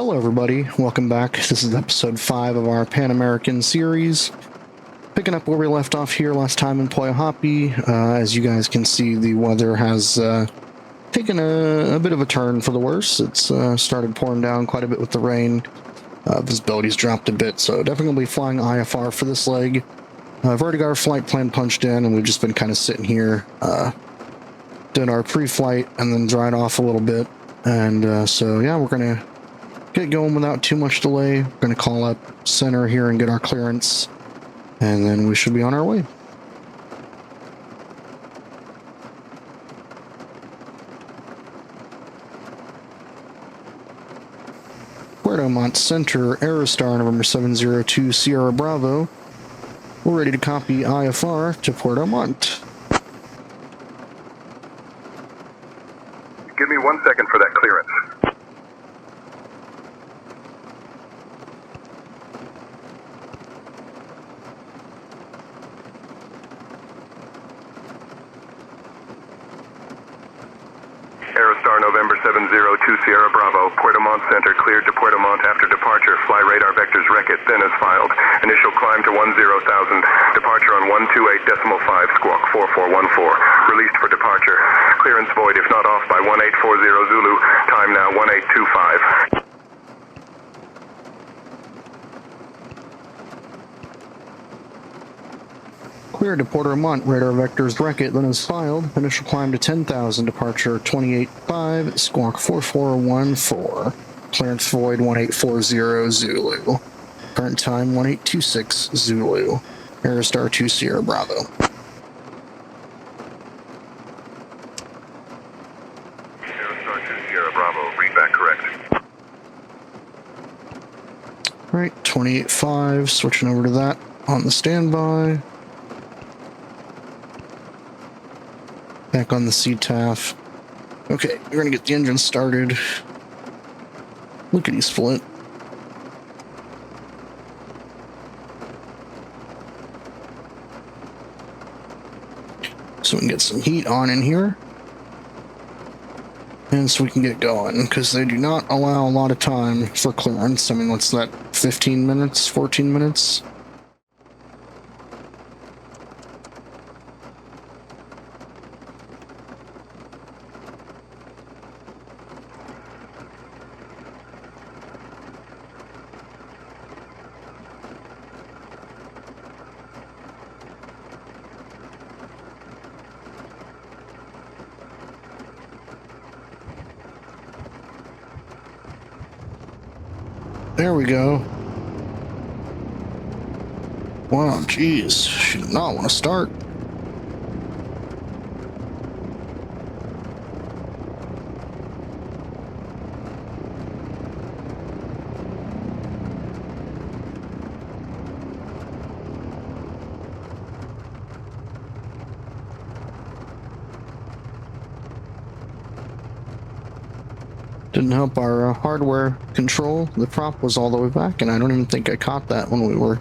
Hello everybody, welcome back. This is episode 5 of our Pan American series. Picking up where we left off here last time in Puyuhuapi. As you guys can see, the weather has taken a bit of a turn for the worse. It's started pouring down quite a bit with the rain. Visibility's dropped a bit, so definitely going to be flying IFR for this leg. I've already got our flight plan punched in, and we've just been kind of sitting here doing our pre-flight and then drying off a little bit. And so yeah, we're going to get going without too much delay. We're going to call up center here and get our clearance, and then we should be on our way. Puerto Montt Center, Aerostar, November 702, Sierra Bravo. We're ready to copy IFR to Puerto Montt. Give me 1 second for that clearance. Aerostar November 702 Sierra Bravo, Puerto Montt Center, cleared to Puerto Montt after departure. Fly radar vectors Reckitt, then as filed. Initial climb to 10,000. Departure on 128.5, squawk 4414. Released for departure. Clearance void if not off by 1840 Zulu. Time now 1825. Cleared to Puerto Montt, radar vectors Reckitt, then as filed. Initial climb to 10,000, departure 28.5, squawk 4414. Clearance void 1840 Zulu. Current time 1826 Zulu. Aerostar 2 Sierra Bravo. Aerostar 2 Sierra Bravo, read back correct. Alright, 28.5, switching over to that on the standby. Back on the CTAF. Okay, we're gonna get the engine started. Lickety split. So we can get some heat on in here. And so we can get going, because they do not allow a lot of time for clearance. I mean, what's that, 15 minutes, 14 minutes? There we go. Wow, jeez. She did not want to start. Didn't help our hardware control. The prop was all the way back, and I don't even think I caught that when we were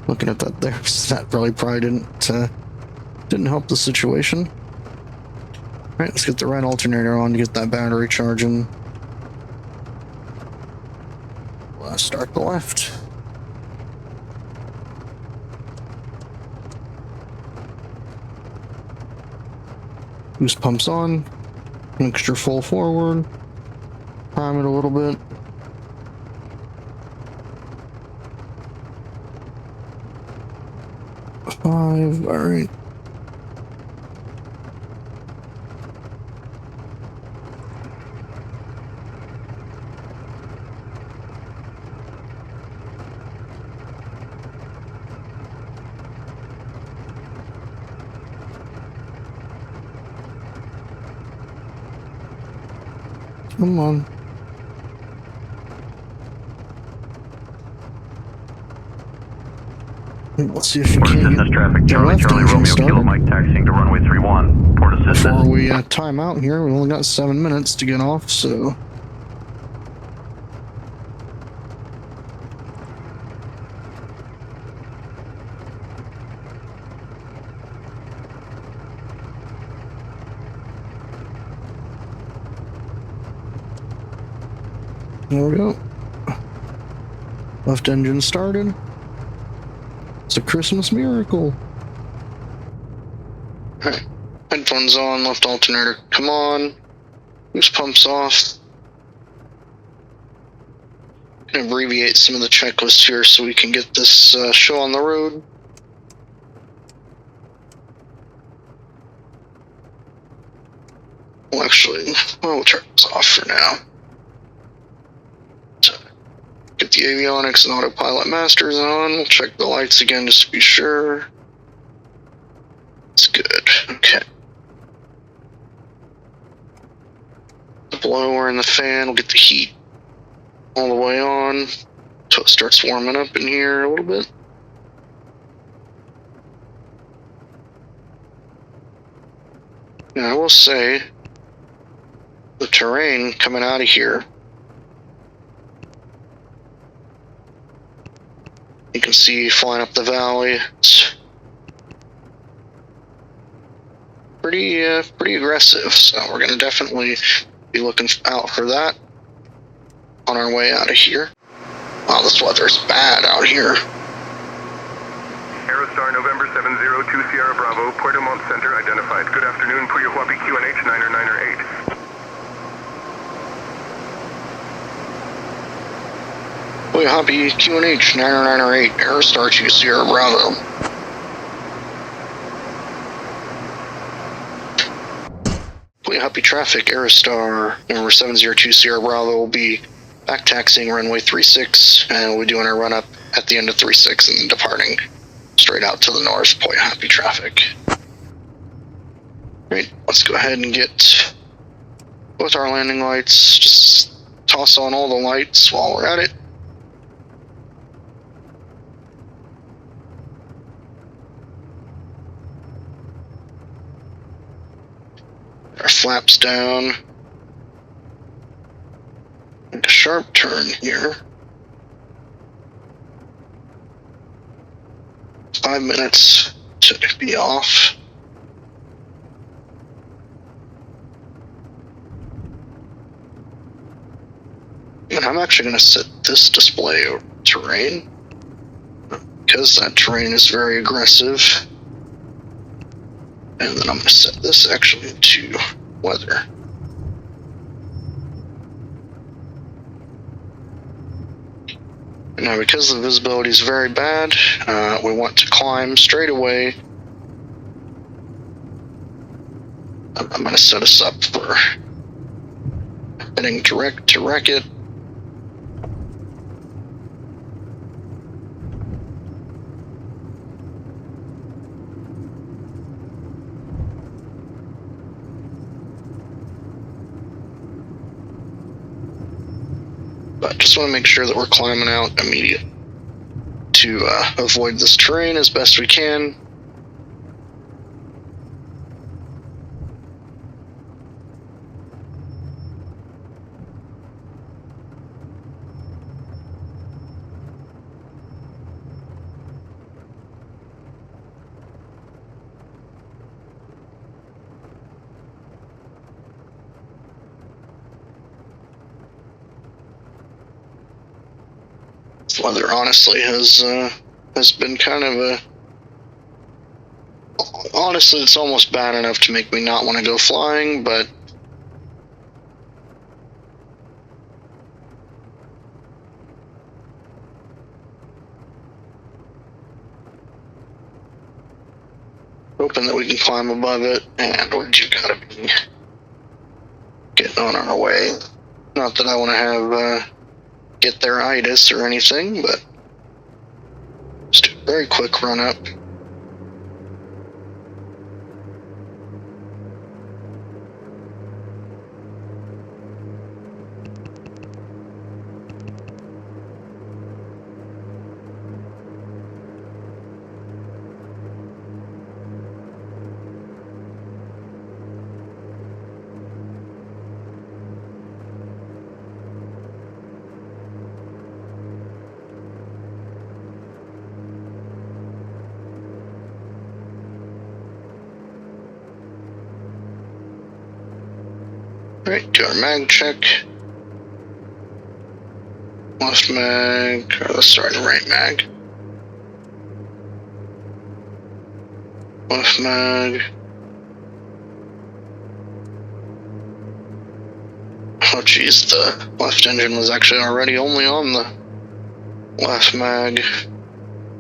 looking at that there. So that probably didn't help the situation. All right, let's get the right alternator on to get that battery charging. Let's start the left. Boost pumps on. Mixture full forward. Prime it a little bit. Five, all right. Come on. Let's see if we can Assistance traffic, get Charlie, left Charlie, engine Romeo, Kilo, started. Mike, taxiing to runway 31. Port assistance. Before we time out here, we only got 7 minutes to get off, so... There we go. Left engine started. It's a Christmas miracle. Alright. Headphones on, left alternator, come on. Boost pumps off. Gonna abbreviate some of the checklists here so we can get this show on the road. Well, actually, we'll turn this off for now. So, get the avionics and autopilot masters on. We'll check the lights again just to be sure. It's good. Okay. The blower and the fan will get the heat all the way on until it starts warming up in here a little bit. Now, I will say, the terrain coming out of here, you can see flying up the valley, it's pretty aggressive, so we're going to definitely be looking out for that on our way out of here. Wow, this weather's bad out here. Aerostar November 702 Sierra Bravo, Puerto Montt Center identified. Good afternoon, Puyuhuapi QNH 998. Puyuhuapi QNH 998, Aerostar 2 Sierra Bravo. Puyuhuapi traffic, Aerostar number 702 Sierra Bravo will be back taxiing runway 36, and we'll be doing our run up at the end of 36 and then departing straight out to the north, Puyuhuapi traffic. Great, let's go ahead and get both our landing lights, just toss on all the lights while we're at it. Our flaps down. Make a sharp turn here. 5 minutes to be off. And I'm actually going to set this display over terrain because that terrain is very aggressive. And then I'm going to set this actually to weather. Now, because the visibility is very bad, we want to climb straight away. I'm going to set us up for heading direct to wreck it. But just want to make sure that we're climbing out immediate to avoid this terrain as best we can. This weather honestly has been kind of a... Honestly, it's almost bad enough to make me not want to go flying, but hoping that we can climb above it, and we just gotta be getting on our way. Not that I want to have get there-itis or anything, but just a very quick run up. Right, do our mag check. Left mag, or sorry, right mag. Left mag. Oh geez, the left engine was actually already only on the left mag.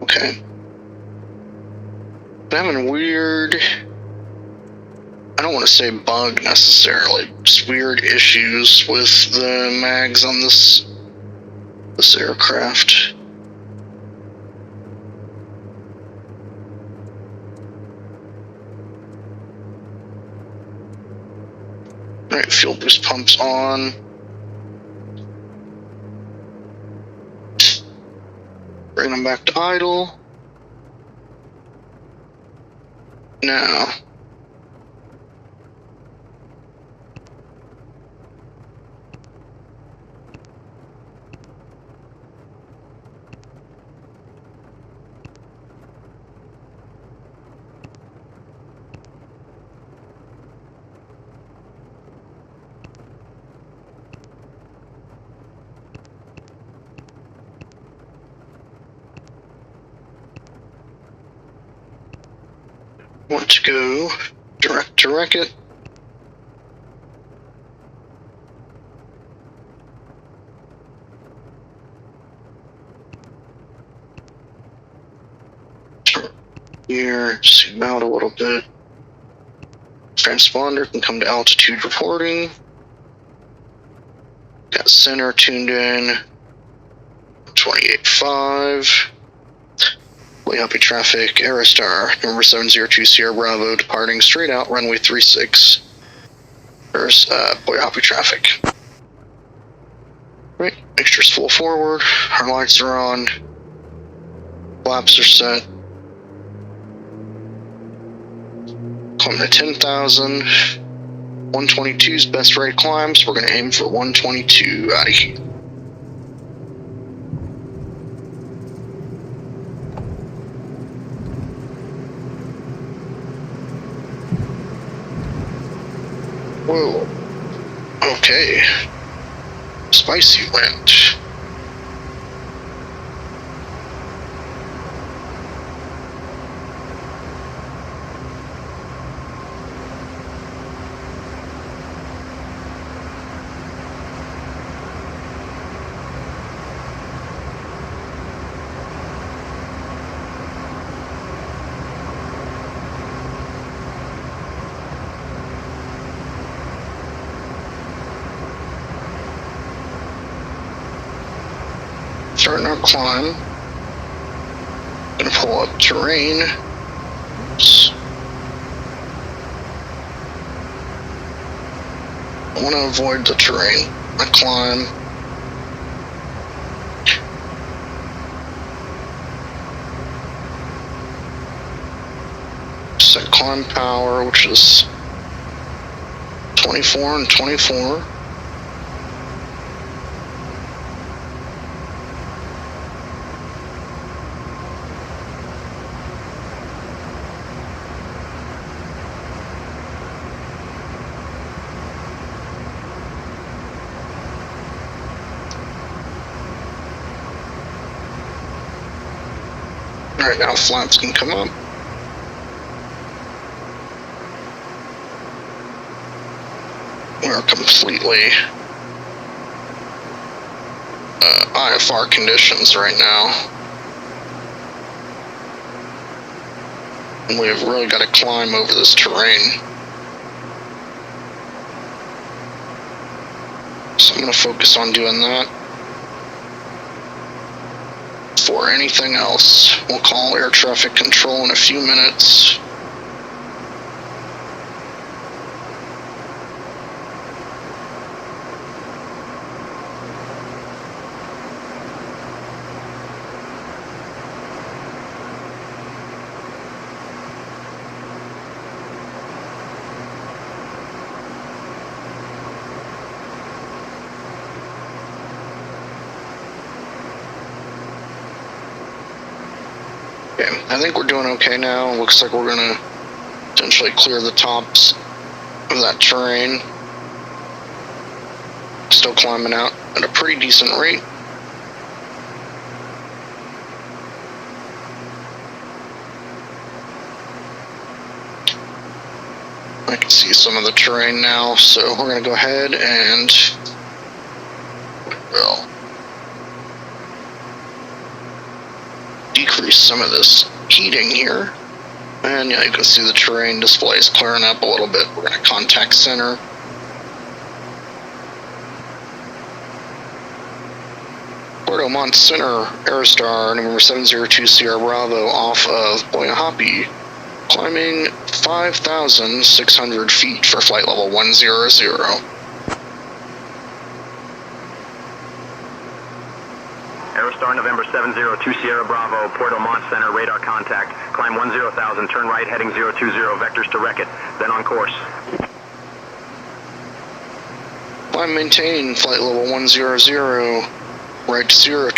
Okay. I'm having weird, I don't want to say bug necessarily, just weird issues with the mags on this aircraft. Alright, fuel boost pumps on. Bring them back to idle. Now. Want to go direct to wreck it. Here, zoom out a little bit. Transponder can come to altitude reporting. Got center tuned in. 28.5. Puyuhuapi traffic, Aerostar, number 702 Sierra Bravo, departing straight out, runway 36. There's Puyuhuapi traffic. Right, mixture's full forward, our lights are on, flaps are set. Climb to 10,000. 122's best rate climbs, we're going to aim for 122 out of here. Whoa. Okay. Spicy wind. Starting our climb. Gonna pull up terrain. Oops. I want to avoid the terrain. I climb. Set climb power, which is 24 and 24. Alright, now flaps can come up. We're completely IFR conditions right now. And we've really got to climb over this terrain. So I'm going to focus on doing that. For anything else, we'll call air traffic control in a few minutes. Okay, I think we're doing okay now. Looks like we're gonna potentially clear the tops of that terrain. Still climbing out at a pretty decent rate. I can see some of the terrain now, so we're going to go ahead and we'll decrease some of this heating here. And yeah, you can see the terrain display is clearing up a little bit. We're going to contact center. Puerto Montt Center, Aerostar, November 702 Sierra Bravo, off of Puyuhuapi, climbing 5,600 feet for flight level 100. Aerostar, November 702 Sierra Bravo, Puerto Montt Center, radar contact. Climb 10,000, turn right, heading 020, vectors to Wreck-It, then on course. Climb maintain, flight level 100, right 020,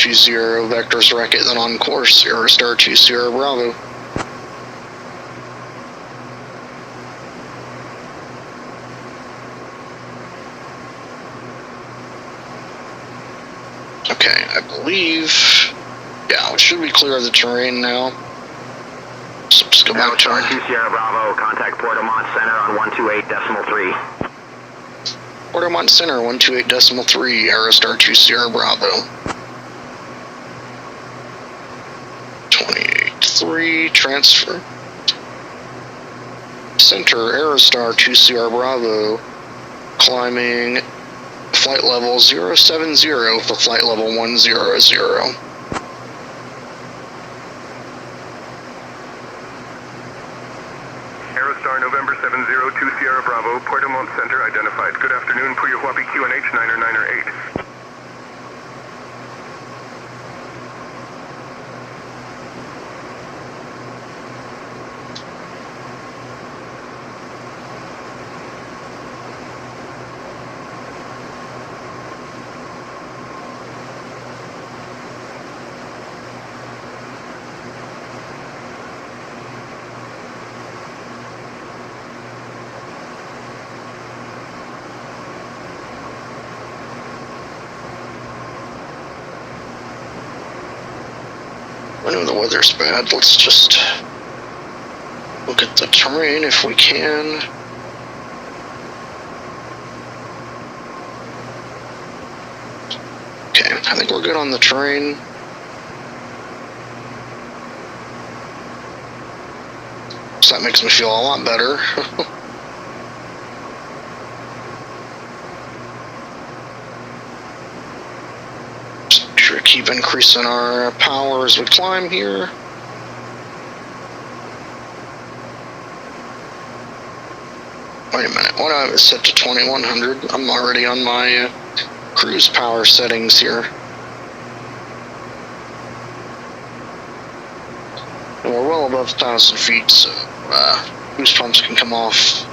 vectors Wreck-It, then on course, Aerostar 2 Sierra Bravo. Okay, I believe, yeah, we should be clear of the terrain now. So just go back to Aerostar 2 Sierra Bravo, contact Puerto Montt Center on 128.3. Puerto Montt Center, 128.3, Aerostar 2 Sierra Bravo. 28.3, transfer. Center, Aerostar 2 Sierra Bravo, climbing flight level 070 for flight level 100. Aerostar, November 702 Sierra Bravo, Puerto Montt Center identified. Good afternoon, Puyuhuapi QNH 9 or 8. I know the weather's bad. Let's just look at the terrain if we can. Okay, I think we're good on the terrain. So that makes me feel a lot better. Sure, keep increasing our power as we climb here. Wait a minute, why do I have it set to 2100? I'm already on my cruise power settings here. And we're well above 1,000 feet, so boost pumps can come off.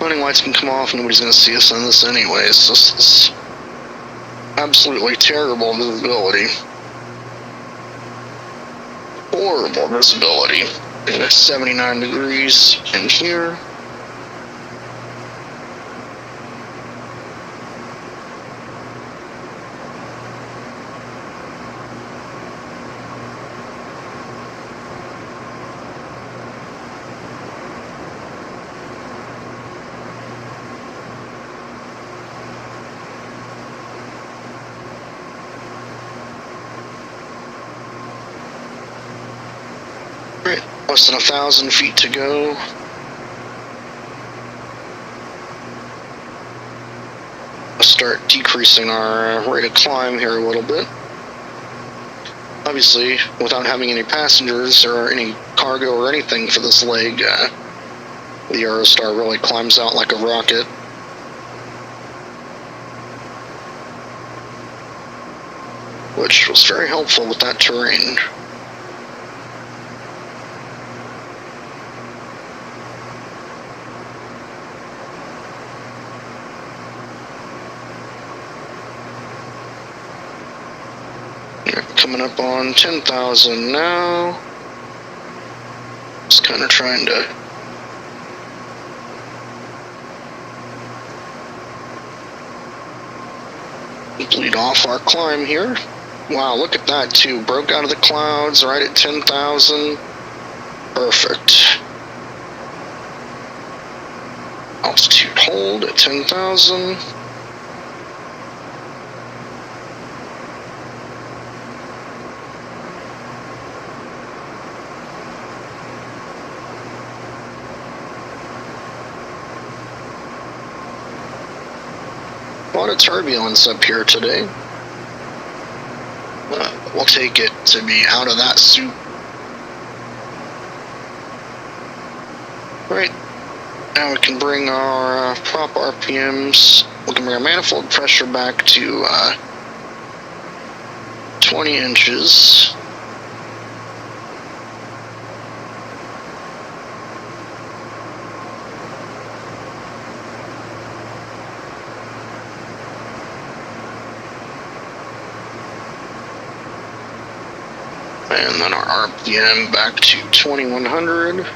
Running lights can come off, nobody's going to see us on this anyways. This is absolutely terrible visibility. Horrible visibility. It's 79 degrees in here. Less than 1,000 feet to go. Let's start decreasing our rate of climb here a little bit. Obviously, without having any passengers or any cargo or anything for this leg, the Aerostar really climbs out like a rocket. Which was very helpful with that terrain. Coming up on 10,000 now. Just kind of trying to bleed off our climb here. Wow, look at that too. Broke out of the clouds right at 10,000. Perfect. altitude hold at 10,000. A lot of turbulence up here today. We'll take it to be out of that soup. Right. Now we can bring our prop RPMs. We can bring our manifold pressure back to 20 inches. And then our RPM back to 2100.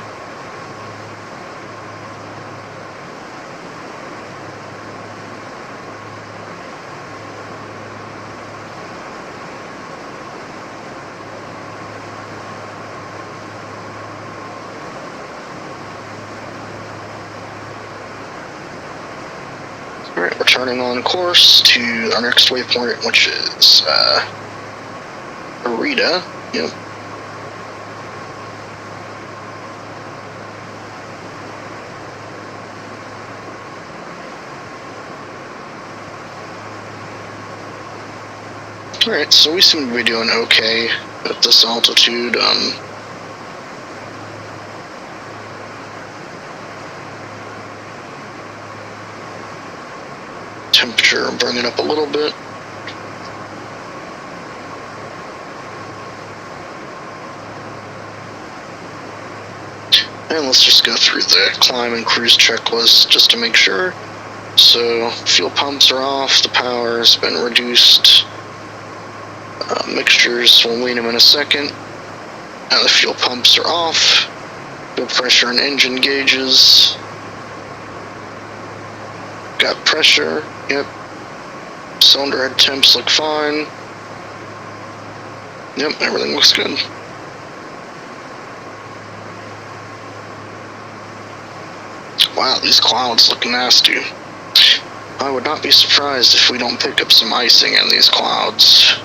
Alright, we're turning on course to our next waypoint, which is Arita. Yep. Alright, so we seem to be doing okay at this altitude. Temperature, bring it up a little bit. And let's just go through the climb and cruise checklist just to make sure. So, fuel pumps are off, the power has been reduced. Mixtures, we'll lean them in a second. Now the fuel pumps are off. Fuel pressure and engine gauges. Got pressure, yep. Cylinder head temps look fine. Yep, everything looks good. Wow, these clouds look nasty. I would not be surprised if we don't pick up some icing in these clouds.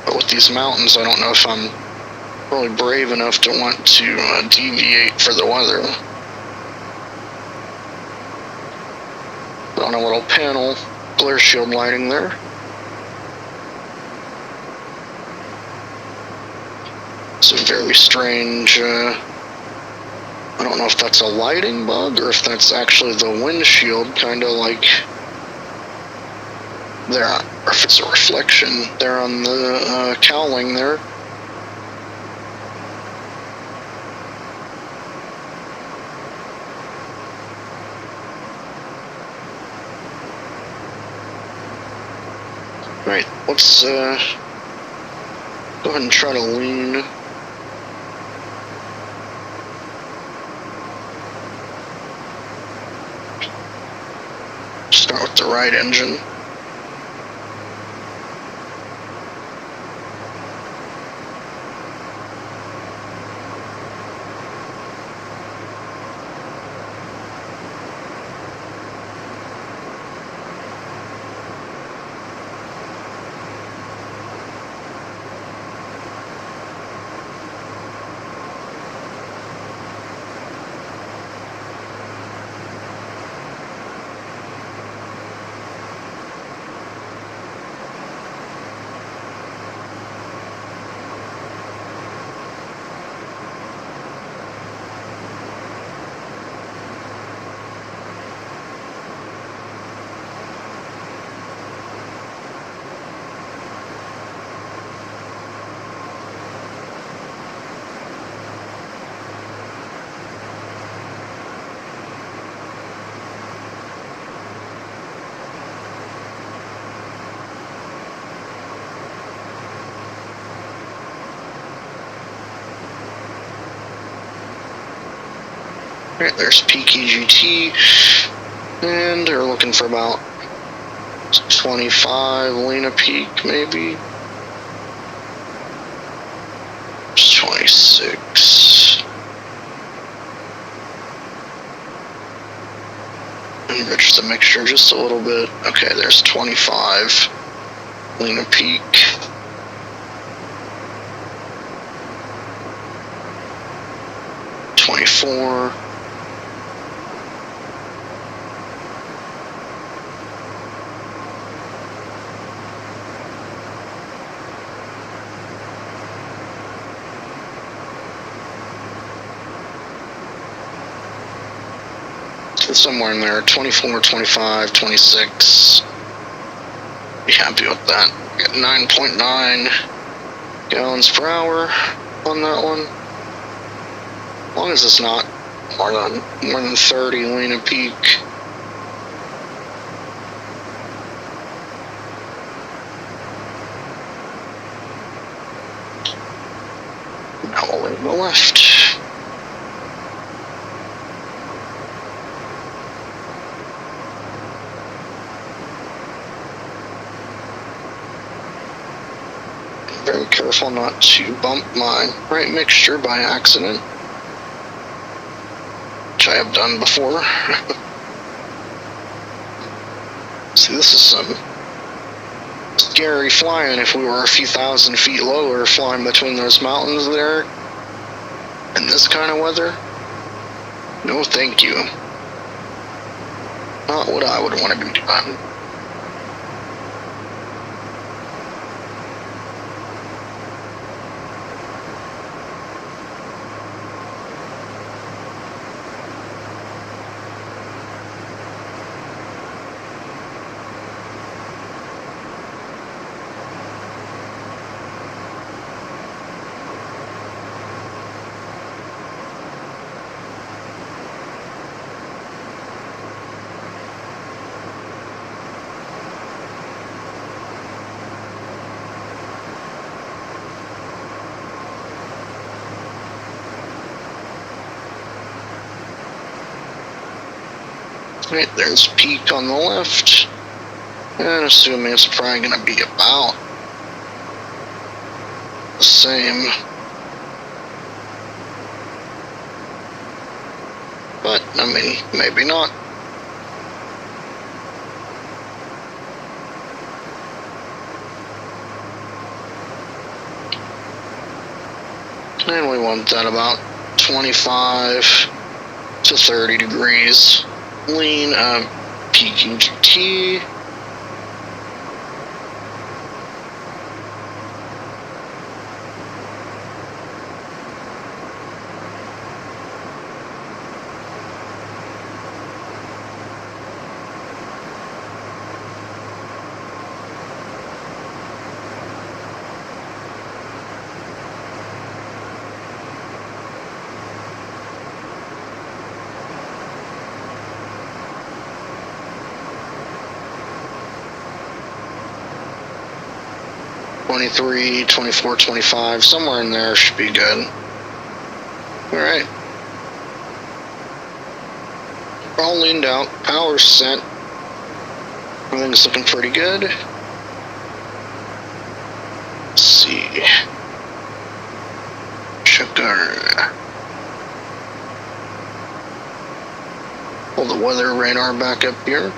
But with these mountains, I don't know if I'm really brave enough to want to deviate for the weather. On a little panel, glare shield lighting there. It's a very strange, I don't know if that's a lighting bug or if that's actually the windshield, kind of like there, or if it's a reflection there on the cowling there. Right, let's go ahead and try to lean. Start with the right engine. Alright, there's peak EGT, and they're looking for about 25 Lena peak, maybe. 26. Enrich the mixture just a little bit. Okay, there's 25. Lena Peak. $24. Somewhere in there, 24, 25, 26. Be happy with that. Get 9.9 gallons per hour on that one. As long as it's not more than 30 Lena Peak. Now we'll leave the left. Very careful not to bump my right mixture by accident, which I have done before. See, this is some scary flying if we were a few thousand feet lower, flying between those mountains there in this kind of weather. No thank you. Not what I would want to be doing. Right, there's Peak on the left, and assuming it's probably going to be about the same. But, I mean, maybe not. And we want that about 25 to 30 degrees. Lean, peaking GT. $23, $24, $25, somewhere in there should be good. Alright. We're all leaned out, power's set. Everything's looking pretty good. Let's see. Sugar. Pull the weather radar back up here.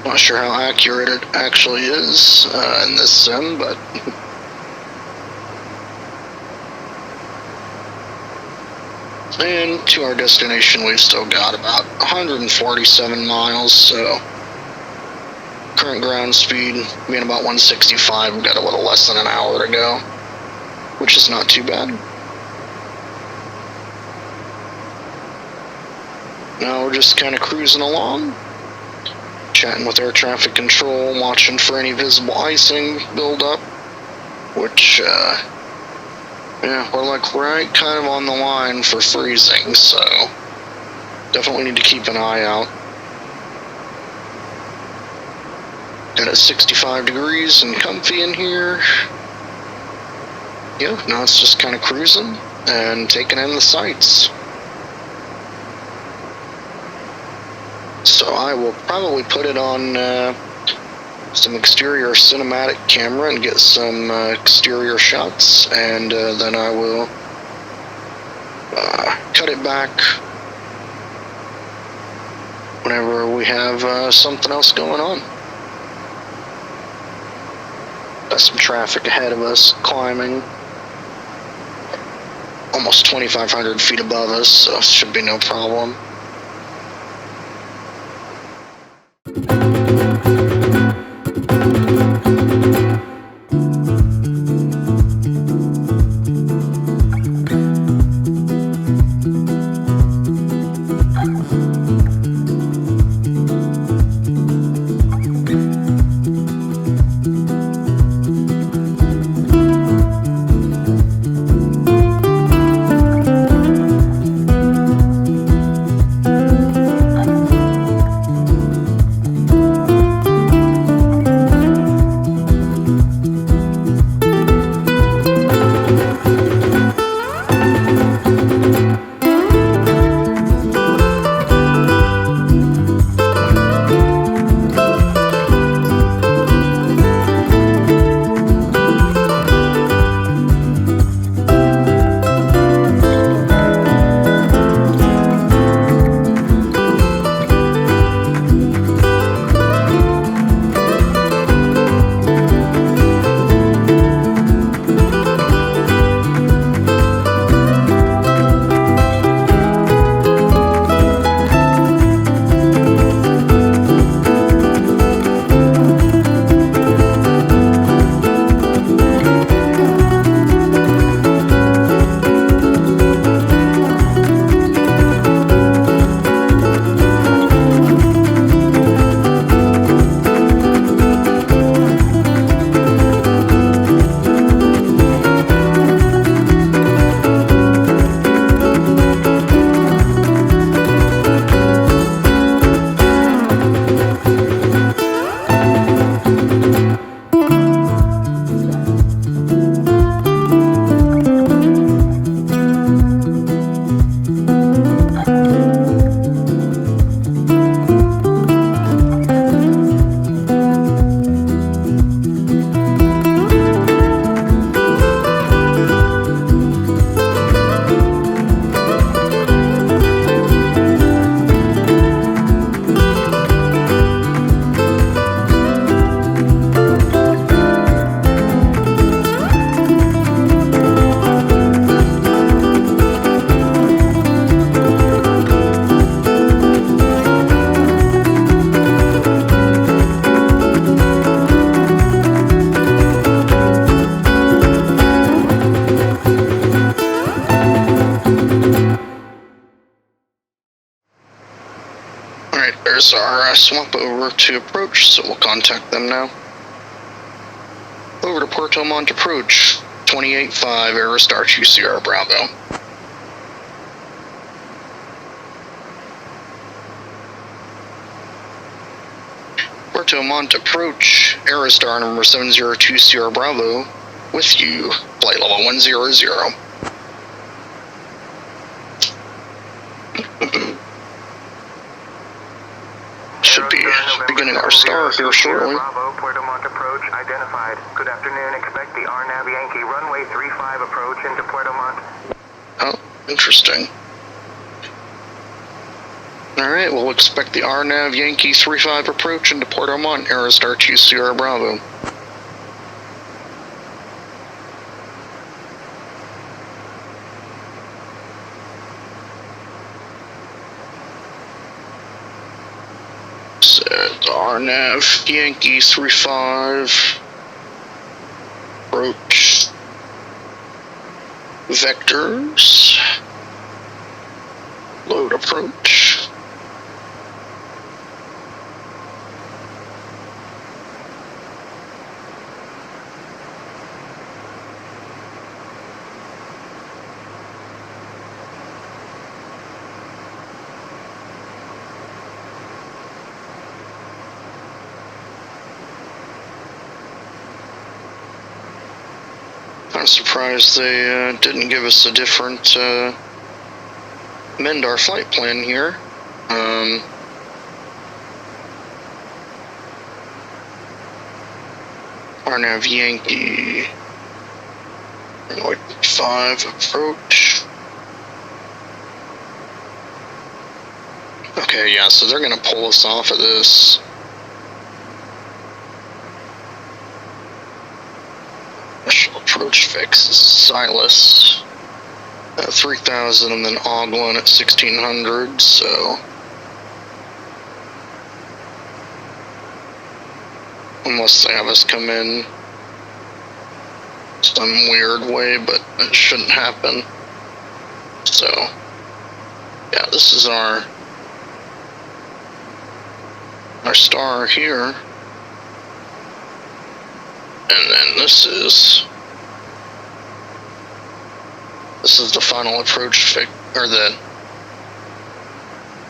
Not sure how accurate it actually is in this sim, but and to our destination we've still got about 147 miles, so current ground speed being about 165, we've got a little less than an hour to go, which is not too bad. Now we're just kind of cruising along, chatting with air traffic control, watching for any visible icing buildup, which, yeah, we're like right kind of on the line for freezing, so definitely need to keep an eye out. And it's 65 degrees and comfy in here. Yeah, now it's just kind of cruising and taking in the sights. So I will probably put it on some exterior cinematic camera and get some exterior shots, and then I will cut it back whenever we have something else going on. Got some traffic ahead of us, climbing. Almost 2,500 feet above us, so should be no problem. There's our swamp over to approach, so we'll contact them now. Over to Puerto Montt approach, 28.5 Aerostar 2 Sierra Bravo. Puerto Montt approach, Aerostar number 702 Sierra Bravo, with you, flight level 100. Should be beginning our star here shortly. Bravo, Puerto Montt approach identified. Good afternoon. Expect the RNAV Yankee runway 35 approach into Puerto Montt. Oh, interesting. Alright, we'll expect the RNAV Yankee 35 approach into Puerto Montt, Aerostar 2 Sierra Bravo. Set RNAV Yankee 35 approach vectors load approach. I'm surprised they didn't give us a different mend our flight plan here. RNAV Yankee 5 approach. Okay, yeah, so they're gonna pull us off of this. Initial approach fix is Silas at 3,000 and then Oglin at 1,600, so. Unless they have us come in some weird way, but it shouldn't happen. So, yeah, this is our star here. And then this is the final approach fix, or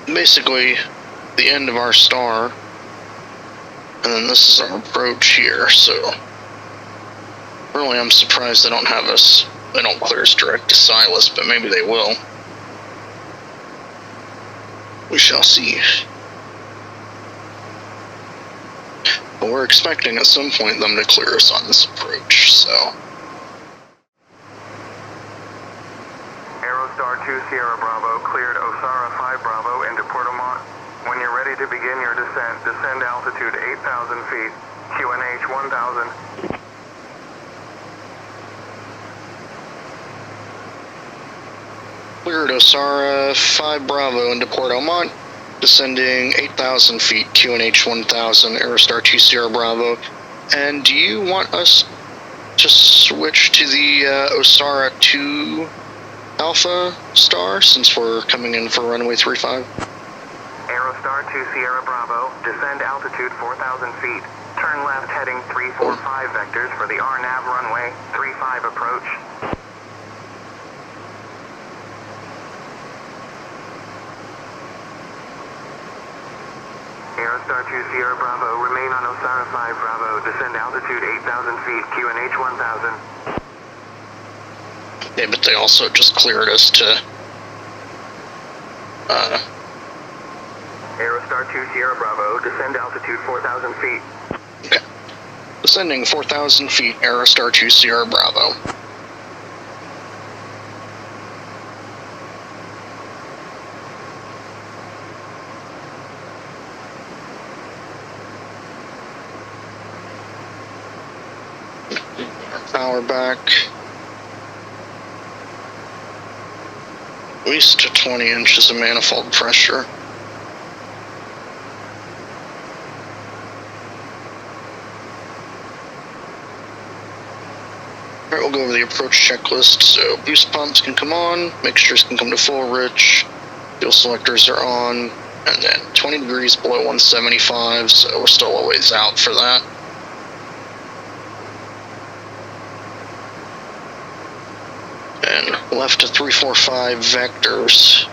basically the end of our star. And then this is our approach here, so really I'm surprised they don't clear us direct to Silas, but maybe they will. We shall see. But we're expecting at some point them to clear us on this approach, so. Aerostar 2 Sierra Bravo cleared Osara 5 Bravo into Puerto Montt. When you're ready to begin your descent, descend altitude 8,000 feet, QNH 1,000. Cleared Osara 5 Bravo into Puerto Montt, descending 8,000 feet, QNH 1,000, Aerostar 2 Sierra Bravo. And do you want us to switch to the Osara 2 Alpha Star, since we're coming in for runway 35? Aerostar 2 Sierra Bravo, descend altitude 4,000 feet. Turn left heading 345 vectors for the RNAV runway 35 approach. Aerostar 2 Sierra Bravo, remain on Osara 5 Bravo, descend altitude 8,000 feet, QNH 1,000. Yeah, but they also just cleared us to Aerostar 2 Sierra Bravo, descend altitude 4,000 feet. Okay. Descending 4,000 feet, Aerostar 2 Sierra Bravo. Power back. At least to 20 inches of manifold pressure. Alright, we'll go over the approach checklist. So boost pumps can come on, mixtures can come to full rich, fuel selectors are on, and then 20 degrees below 175, so we're still a ways out for that. And left to 345 vectors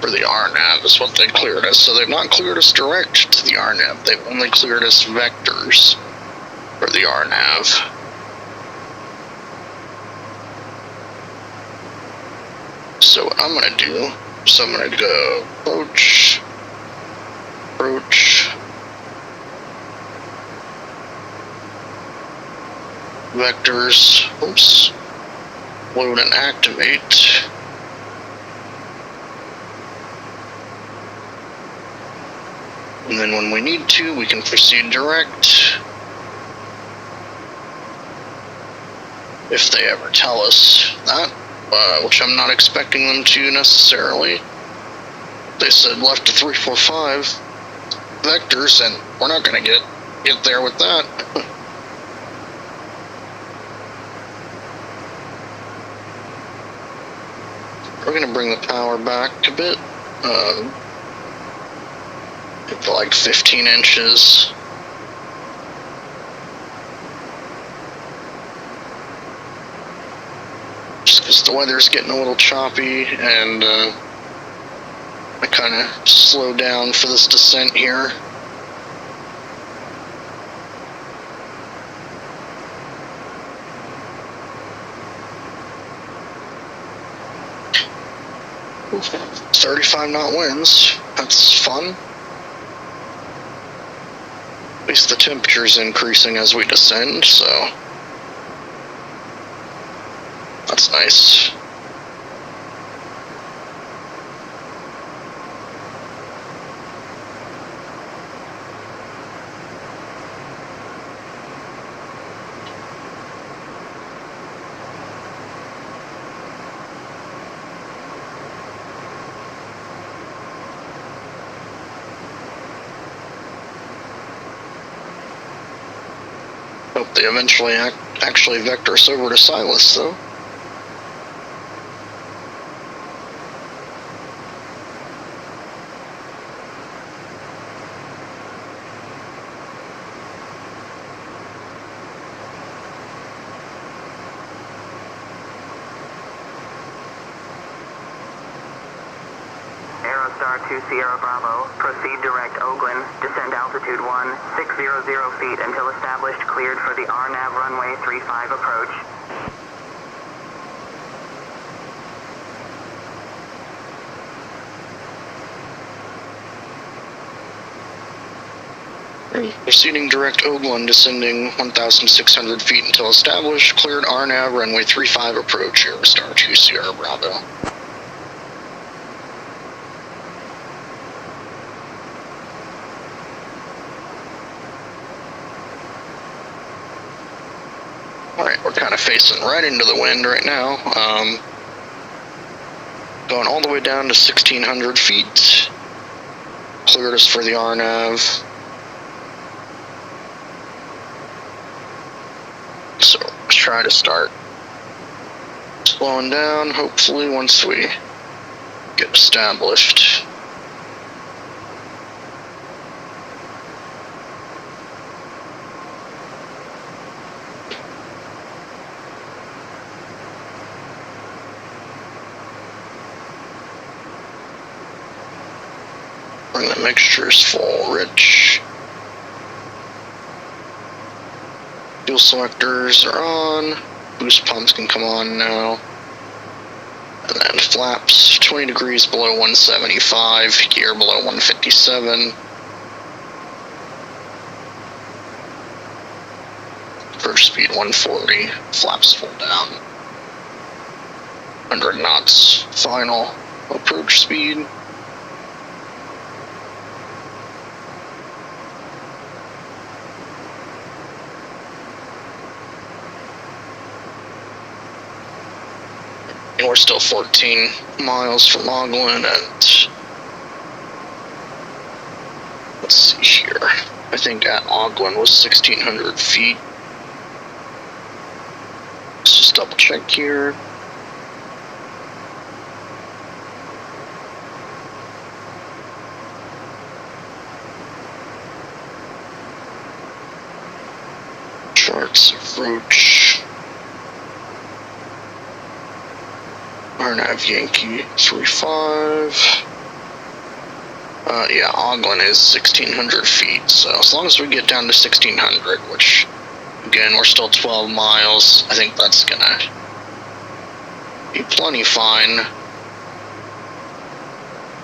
for the RNAV is what they cleared us. So they've not cleared us direct to the RNAV, they've only cleared us vectors for the RNAV. So what I'm gonna do is I'm gonna go approach, vectors, oops, load and activate. And then when we need to, we can proceed direct. If they ever tell us that, which I'm not expecting them to necessarily. They said left to 345 vectors, and we're not gonna get there with that. We're gonna bring the power back a bit, to like 15 inches. Just because the weather's getting a little choppy, and I kind of slow down for this descent here. Ooh, 35 knot winds. That's fun. At least the temperature's increasing as we descend, so that's nice. Hope they eventually actually vector us over to Silas, though. Aerostar 2 Sierra Bravo, proceed direct Oakland, descend altitude 600 feet until established, cleared for the RNAV runway 35 approach. Proceeding direct Oakland, descending 1,600 feet until established, cleared RNAV runway 35 approach, Aerostar 2 Sierra Bravo. Alright, we're kind of facing right into the wind right now. Going all the way down to 1,600 feet. Cleared us for the RNAV. So let's try to start slowing down, hopefully, once we get established. Bring the mixtures full, rich. Fuel selectors are on. Boost pumps can come on now. And then flaps 20 degrees below 175, gear below 157. Approach speed 140, flaps full down. 100 knots, final approach speed. And we're still 14 miles from Oakland, and let's see here. I think at Oakland was 1,600 feet. Let's just double check here. Charts approach. RNAV Yankee 35. Yeah, Oakland is 1,600 feet, so as long as we get down to 1,600, which, again, we're still 12 miles, I think that's gonna be plenty fine.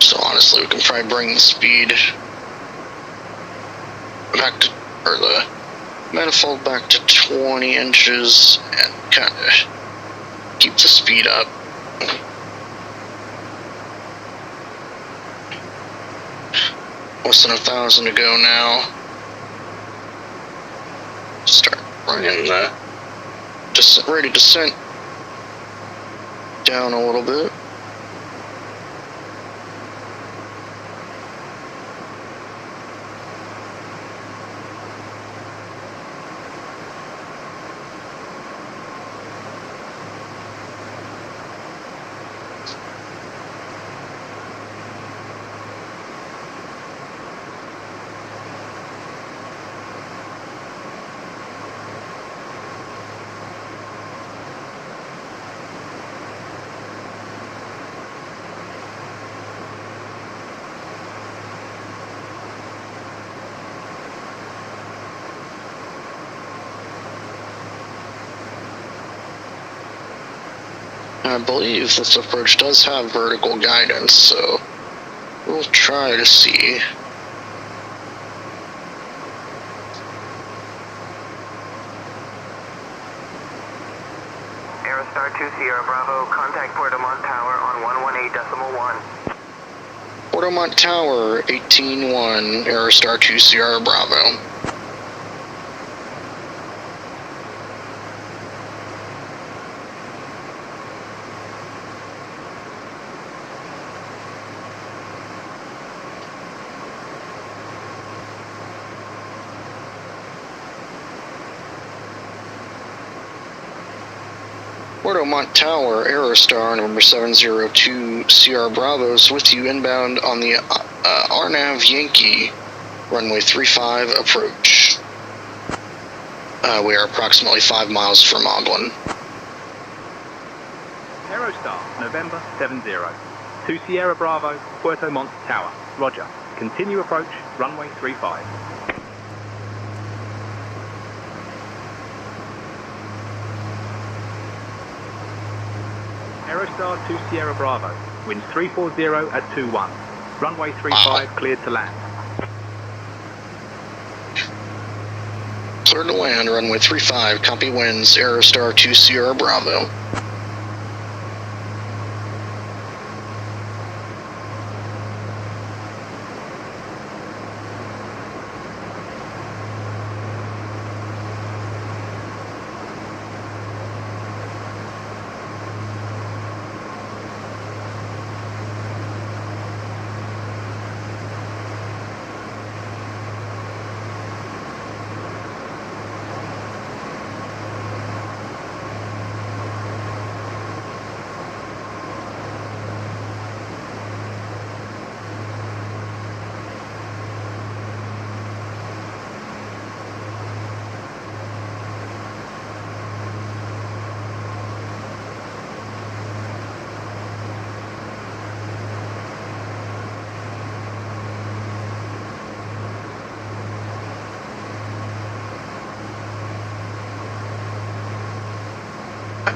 So honestly, we can probably bring the speed back to, or the manifold back to 20 inches and kind of keep the speed up. Less than 1,000 to go now. Start bringing the ready descent down a little bit. I believe this approach does have vertical guidance, so we'll try to see. Aerostar 2 Sierra Bravo, contact Puerto Montt Tower on 118.1. Puerto Montt Tower, 18-1, Aerostar 2 Sierra Bravo. Puerto Montt Tower, Aerostar, number 702, Sierra Bravo's with you inbound on the RNAV Yankee, runway 35 approach. We are approximately 5 miles from Oglin. Aerostar, November 70. To Sierra Bravo, Puerto Montt Tower. Roger. Continue approach, runway 35. Aerostar to Sierra Bravo. Winds 340 at 21. Runway 35 cleared to land. Cleared to land, runway 35, copy winds, Aerostar to Sierra Bravo.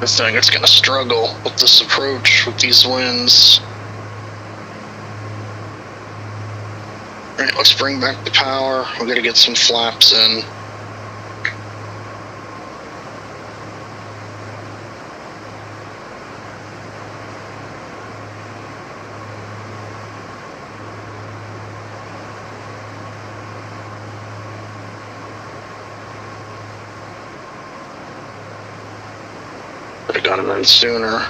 I think it's gonna struggle with this approach with these winds. Alright, let's bring back the power. We're gonna get some flaps in. Could have got him in sooner.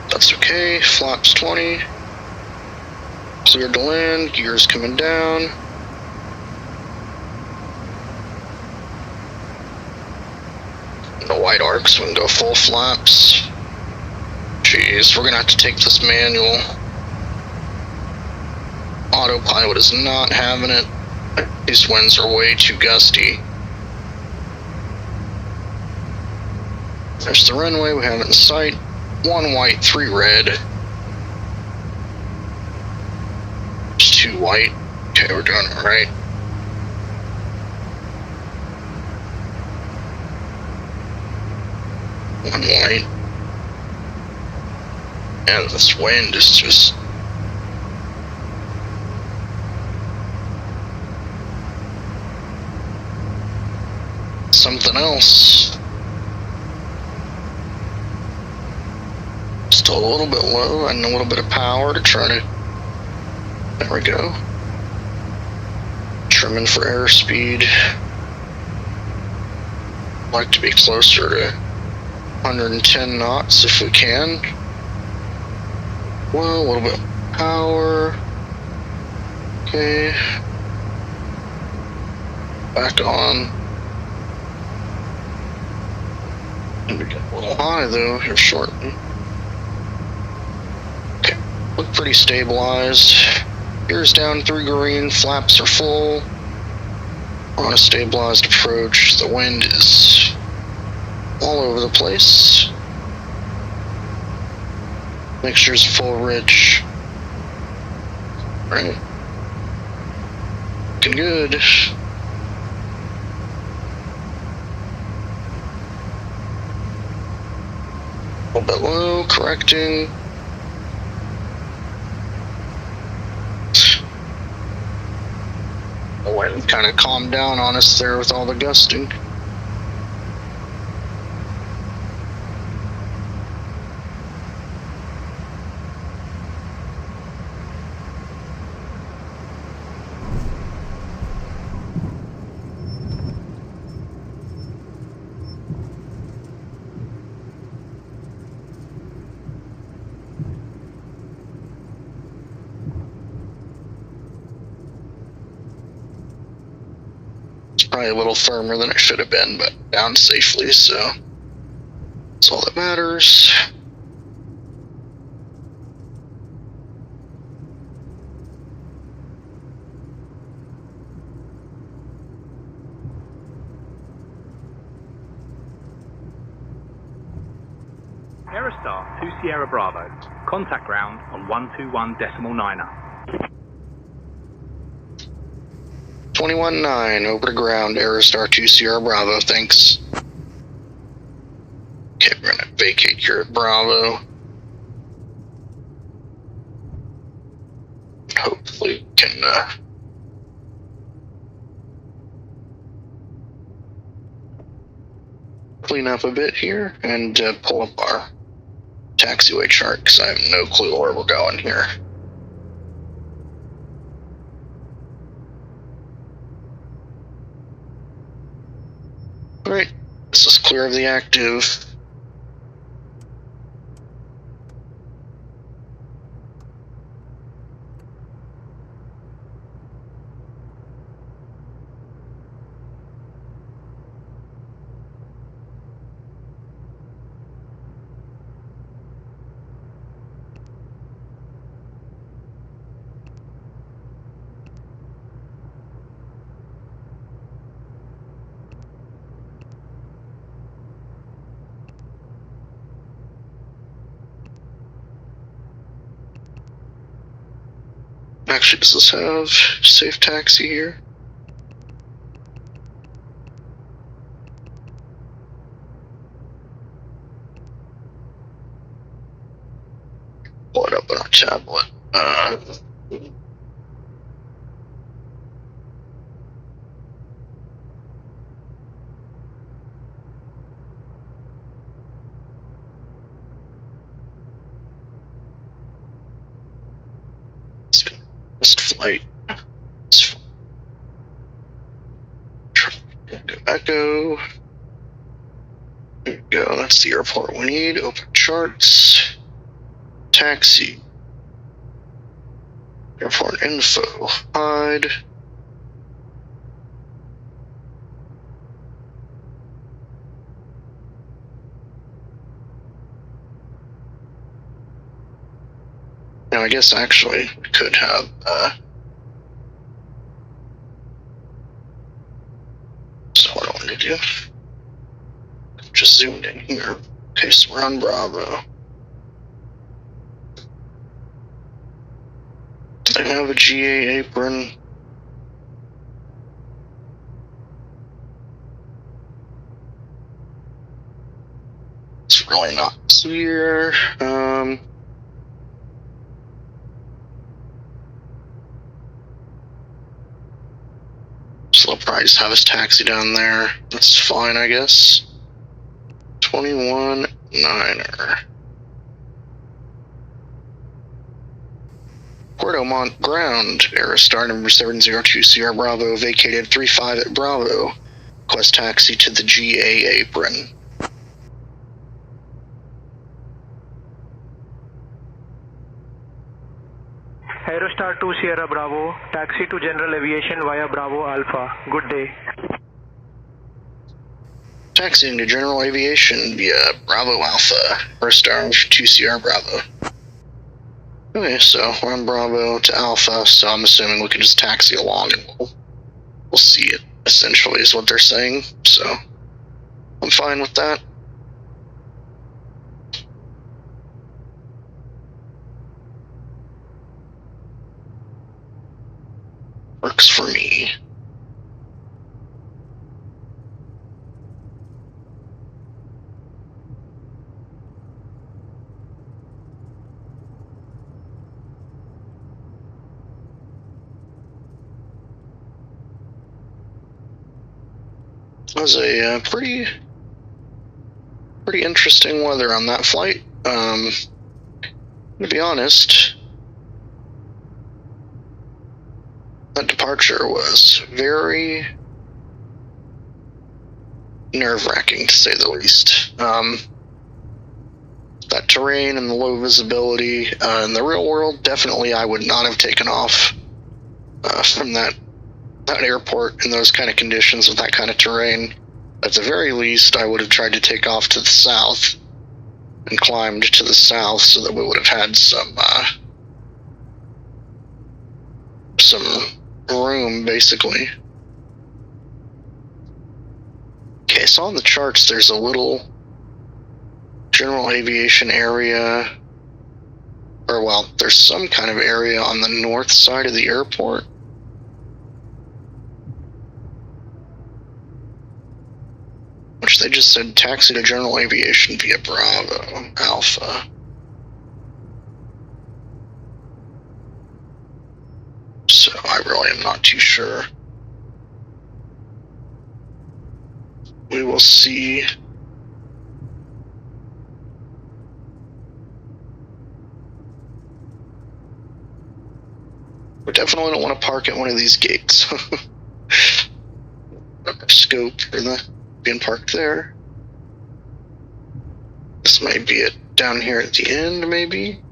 That's okay. Flaps 20. Cleared to land. Gears coming down. The white arcs, we can go full flaps. Jeez, we're gonna have to take this manual. Autopilot is not having it. These winds are way too gusty. There's the runway, we have it in sight. 1 white, 3 red. There's 2 white. Okay, we're doing it right. One white. And this wind is just... something else. Still a little bit low and a little bit of power to try to... There we go. Trimming for airspeed. Like to be closer to 110 knots if we can. Well, a little bit of power. Okay. Back on. And we get a little high though here shortly. Okay, look pretty stabilized. Gears down 3 green, flaps are full. We're on a stabilized approach. The wind is all over the place. Mixture's full rich. Right. Looking good. A little bit low, correcting. The wind kind of calmed down on us there with all the gusting. Probably a little firmer than it should have been, but down safely, so That's all that matters. Aerostar 2 Sierra Bravo. Contact ground on 121.9er. 21-9, over to ground, Aerostar 2 Sierra Bravo, thanks. Okay, we're gonna vacate here at Bravo. Hopefully we can clean up a bit here and pull up our taxiway chart, because I have no clue where we're going here. Alright, this is clear of the active. Actually, does this have safe taxi here? Pull it up on our tablet. Missed flight. Echo. There we go. That's the airport we need. Open charts. Taxi. Airport info. Hide. Now, I guess actually we could have so what I want to do, just zoomed in here. Okay, so we're on Bravo. I have a GA apron. It's really not clear. So I'll probably just have his taxi down there. That's fine, I guess. 21-9er. Puerto Montt ground. Aerostar number 702 Sierra Bravo vacated 35 at Bravo. Request taxi to the GA apron. Aerostar 2 Sierra Bravo, taxi to General Aviation via Bravo Alpha. Good day. Taxiing to General Aviation via Bravo Alpha. Aerostar 2 Sierra Bravo. Okay, so we're on Bravo to Alpha, so I'm assuming we can just taxi along and we'll see it, essentially, is what they're saying. So I'm fine with that. Works for me. It was a pretty interesting weather on that flight. To be honest, that departure was very nerve-wracking, to say the least. That terrain and the low visibility in the real world, definitely I would not have taken off from that airport in those kind of conditions with that kind of terrain. At the very least, I would have tried to take off to the south and climbed to the south so that we would have had some room, basically. Okay, so on the charts there's a little general aviation area, or well, there's some kind of area on the north side of the airport. Which they just said taxi to general aviation via Bravo Alpha. So I really am not too sure. We will see. We definitely don't want to park at one of these gates. Scope for the being parked there. This might be it down here at the end, maybe.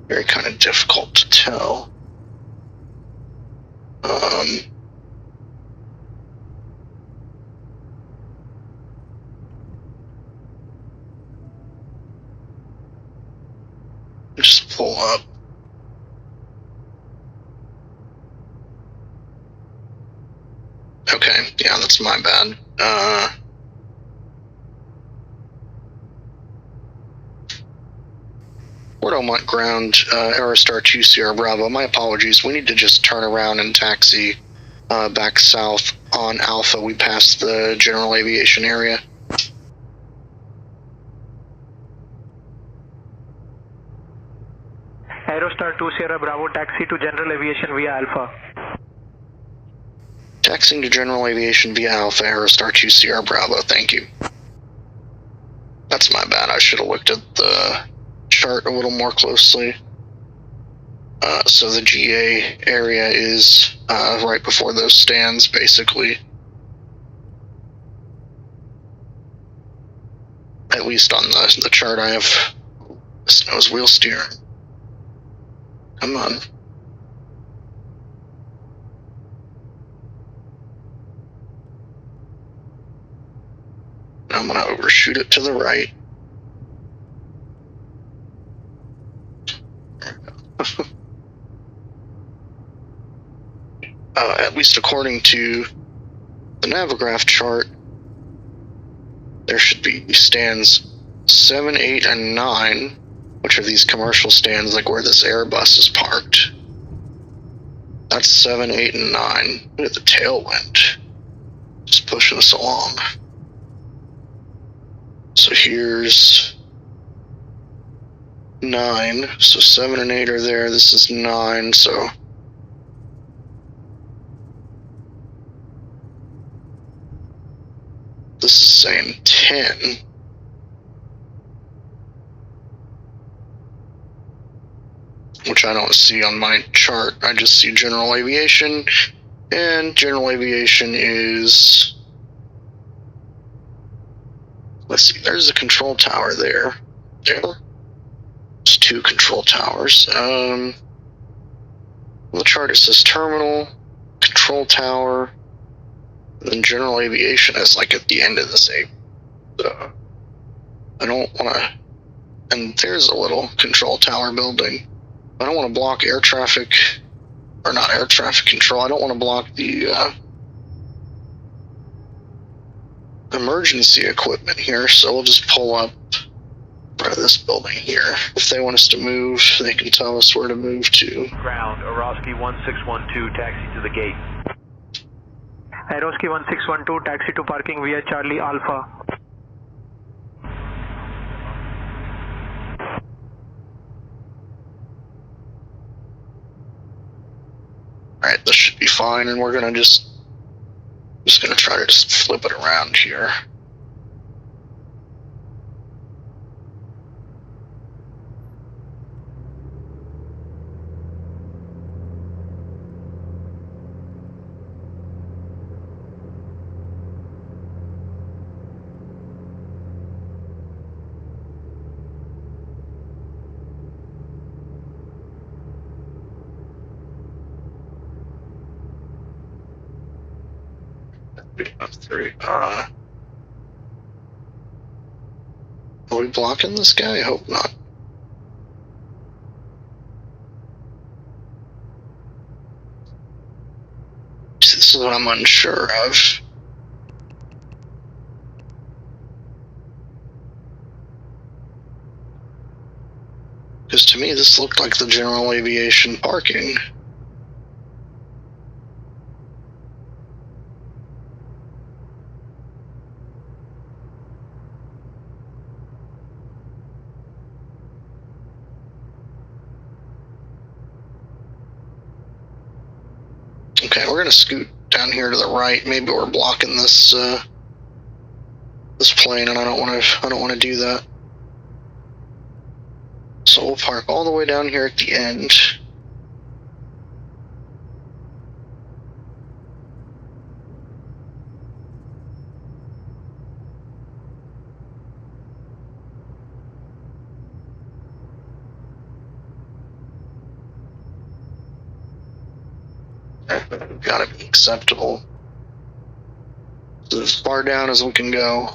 Very kind of difficult to tell. Just pull up. Okay, yeah, that's my bad. Puerto Montt ground, Aerostar 2 Sierra Bravo. My apologies. We need to just turn around and taxi back south on Alpha. We passed the general aviation area. Aerostar 2 Sierra Bravo, taxi to general aviation via Alpha. Taxiing to general aviation via Alpha, Aerostar 2 Sierra Bravo. Thank you. That's my bad. I should have looked at the chart a little more closely. So the GA area is right before those stands, basically. At least on the chart I have. This nose wheel steering. Come on. I'm gonna overshoot it to the right. At least according to the NAVIGRAPH chart, there should be stands 7, 8, and 9, which are these commercial stands like where this Airbus is parked. That's 7, 8, and 9. Look at the tailwind. Just pushing us along. So here's 9. So 7 and 8 are there. This is 9. So this is saying 10. Which I don't see on my chart. I just see general aviation, and general aviation is, let's see, there's a control tower there. There's 2 control towers. On the chart it says terminal, control tower, and then general aviation is like at the end of this A. So I don't want to, and there's a little control tower building. I don't want to block air traffic, or not air traffic control. I don't want to block the emergency equipment here, so we'll just pull up front of this building here. If they want us to move, they can tell us where to move to. Ground, Orosky 1612, taxi to the gate. Aerosky 1612, taxi to parking via Charlie Alpha. Alright, this should be fine, and we're gonna just gonna try to just flip it around here. 3. Are we blocking this guy? I hope not. This is what I'm unsure of. Because to me, this looked like the general aviation parking. Okay, we're gonna scoot down here to the right. Maybe we're blocking this this plane, and I don't want to do that. So we'll park all the way down here at the end. Gotta be acceptable. So as far down as we can go.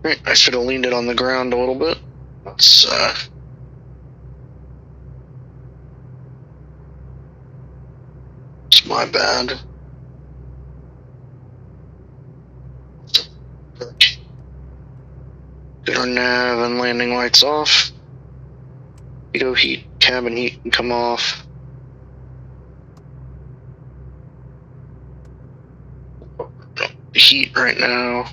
Right, I should have leaned it on the ground a little bit. That's it's my bad. Get our nav and landing lights off. Go heat, cabin heat can come off. Heat right now.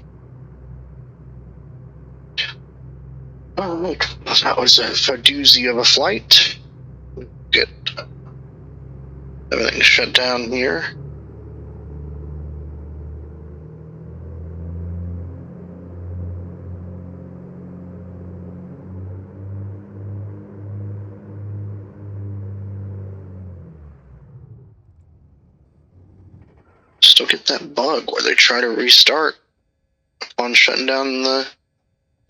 Alright, that was a doozy of a flight. Get everything shut down here. Still get that bug where they try to restart upon shutting down the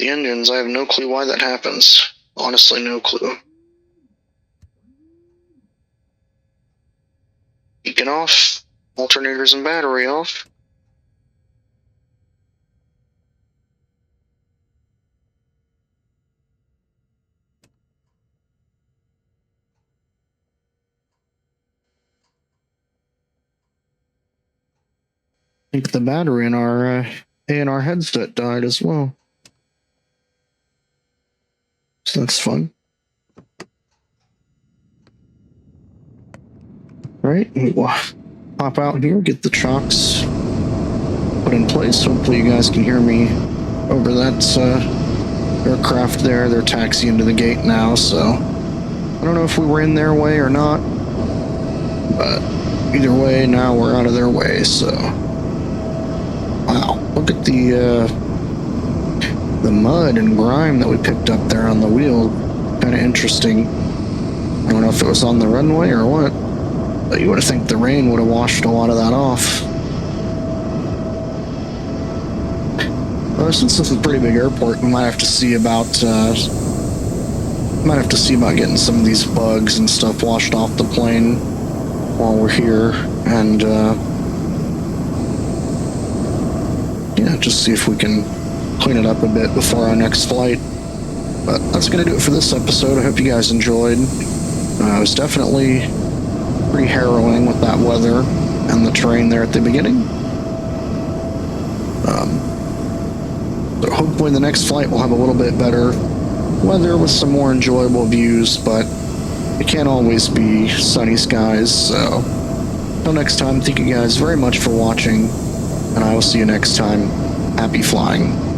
engines. I have no clue why that happens. Honestly, no clue. Beacon off, alternators and battery off. I think the battery in our A&R headset died as well. So that's fun. Alright, we'll pop out here, get the chocks put in place. Hopefully you guys can hear me over that aircraft there. They're taxiing to the gate now, so I don't know if we were in their way or not, but either way, now we're out of their way, so... Wow, look at the mud and grime that we picked up there on the wheel. Kind of interesting. I don't know if it was on the runway or what, but you would have think the rain would have washed a lot of that off. Well, since this is a pretty big airport, we might have to see about getting some of these bugs and stuff washed off the plane while we're here, and yeah, just see if we can clean it up a bit before our next flight. But that's going to do it for this episode. I hope you guys enjoyed. It was definitely pretty harrowing with that weather and the terrain there at the beginning. So hopefully the next flight will have a little bit better weather with some more enjoyable views, but it can't always be sunny skies. So until next time, thank you guys very much for watching, and I will see you next time. Happy flying.